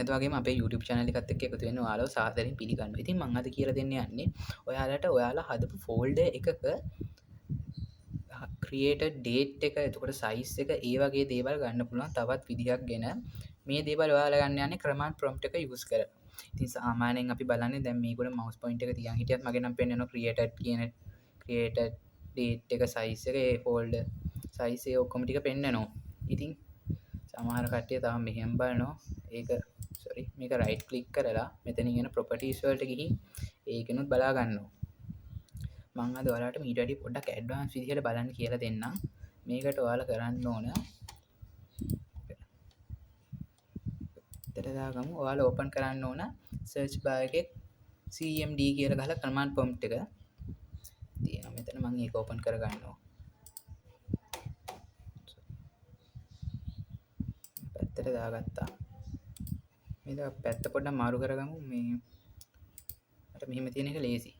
වෙනද වගේම අපේ YouTube channel එකත් එක්ක එකතු වෙන්න ඔයාලව සාදරයෙන් පිළිගන්නවා. ඉතින් මම අද කියලා දෙන්න යන්නේ ඔයාලට ඔයාලා හදපු ෆෝල්ඩර් එකක ක්‍රියේටඩ් ඩේට් එක එතකොට සයිස් එක ඒ වගේ දේවල් ගන්න පුළුවන් තවත් විදිහක් ගැන මේ දේවල් ඔයාලා ගන්න යන්නේ කමාන්ඩ් ප්‍රොම්ප්ට් එක යූස් කරලා. ඉතින් සාමාන්‍යයෙන් අපි බලන්නේ දැන් මේගොල්ලෝ මවුස් පොයින්ටර් එක තියන් හිටියත් මගේ නම් පෙන්නනවා ක්‍රියේටඩ් ඩේට් එක සයිස් එක ඒ ෆෝල්ඩර් සයිස් ඒ ඔක්කොම ටික පෙන්නනවා. ඉතින් සමහර කට්ටිය තාම මෙහෙම බලනවා. ඒක සෝරි මේක රයිට් ක්ලික් කරලා මෙතනින් එන ප්‍රොපර්ටිස් වලට ගිහින් ඒකෙනුත් බලා ගන්නවා. මම අද ඔයාලට මීට වැඩි පොඩ්ඩක් ඇඩ්වාන්ස් විදිහට බලන්න කියලා දෙන්නම්. මේකට ඔයාලා කරන්න ඕන දාගමු. ඔයාලා ඕපන් කරන්න ඕන සර්ච් බාර් එකේ cmd කියලා ගහලා කමාන්ඩ් ප්‍රොම්ප්ට් එක තියෙනවා. මෙතන මම ඒක ඕපන් කර ගන්නවා. පැත්තට දාගත්තා. මේක පැත්ත පොඩ්ඩක් මාරු කරගමු. මේ අර මෙහෙම තියෙන එක ලේසි.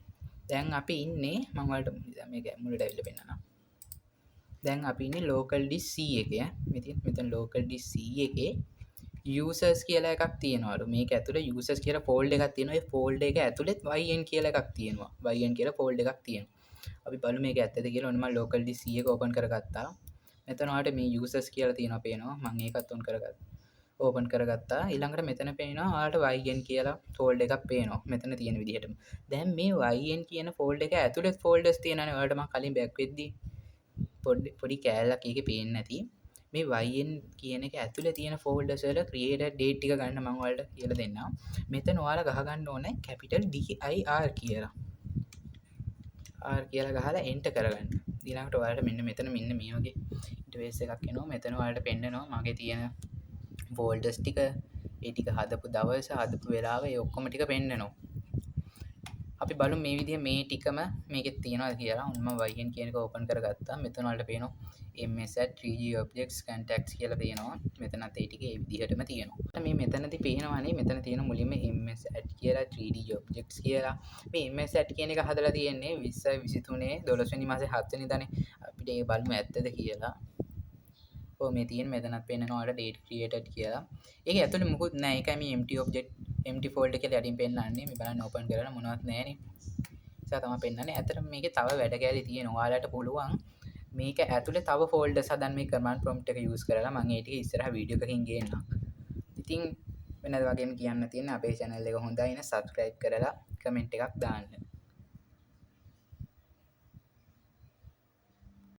දැන් අපි ඉන්නේ මම ඔයාලට මේක මුලට ඇවිල්ලා පෙන්නනවා. දැන් අපි ඉන්නේ local disk C එකේ. මෙතන local disk C එකේ users කියලා එකක් තියෙනවලු. මේක ඇතුලේ users කියලා folder එකක් තියෙනවා. ඒ folder එක ඇතුලේ yn කියලා එකක් තියෙනවා. yn කියලා folder එකක් තියෙනවා. අපි බලමු මේක ඇත්තද කියලා. ඔන්න මම local disk C එක open කරගත්තා. මෙතන ඔයාලට මේ users කියලා තියෙනවා පේනවා. මම ඒකත් on කරගත්තා. ඕපන් කරගත්තා. ඊළඟට මෙතන පේනවා ඔයාලට yn කියලා ෆෝල්ඩර් එකක් පේනවා. මෙතන තියෙන විදිහටම. දැන් මේ yn කියන ෆෝල්ඩර් එක ඇතුලේ ෆෝල්ඩර්ස් තියෙනවානේ. ඔයාලට මම කලින් බෑක් වෙද්දී පොඩි කෑල්ලක් ඒකේ පේන්නේ නැති. මේ yn කියන එක ඇතුලේ තියෙන ෆෝල්ඩර්ස් වල ක්‍රියේටඩ් ඩේට් ටික ගන්න මම ඔයාලට කියලා දෙන්නම්. මෙතන ඔයාලා ගහ ගන්න ඕනේ capital dir කියලා. r කියලා ගහලා enter කරගන්න. ඊළඟට ඔයාලට මෙන්න මේ වගේ ඉන්ටර්ෆේස් එකක් එනවා. මෙතන ඔයාලට පෙන්නනවා මගේ තියෙන ෆෝල්ඩර්ස් ටික ඒ ටික හදපු දවස හදපු වෙලාව ඒ ඔක්කොම ටික පෙන්නනවා. අපි බලමු මේ විදිහ මේ ටිකම මේකෙත් තියනවාද කියලා. මම yn කියන එක ඕපන් කරගත්තා. මෙතන වලට පේනවා ms at 3g objects contacts කියලා පේනවා. මෙතනත් ඒ ටික ඒ විදිහටම තියෙනවා. මේ මෙතනදී පේනවානේ මෙතන තියෙන මුලින්ම ms at කියලා 3d objects කියලා. මේ ms at කියන එක හදලා තියෙන්නේ 2023 12 වෙනි මාසේ 7 වෙනිදානේ. අපිට ඒක බලමු ඇත්තද කියලා. මේ තියෙන මෙතනත් පේනවා ඔයාලට date created කියලා. ඒක ඇතුලේ මොකුත් නැහැ. ඒකයි මේ empty folder කියලා යටින් පෙන්නන්නේ. මේ බලන්න open කරලා මොනවත් නැහැනේ. ඒක තමයි පෙන්නන්නේ. ඇත්තටම මේකේ තව වැඩ කැලි තියෙනවා. ඔයාලට පුළුවන් මේක ඇතුලේ තව folders හදන්න මේ command prompt එක use කරලා මම ඒ ටික ඉස්සරහ වීඩියෝ එකකින් ගේන්නම්. ඉතින් වෙනද වගේම කියන්න තියෙන අපේ channel එක හොඳයි නේ subscribe කරලා comment එකක් දාන්න.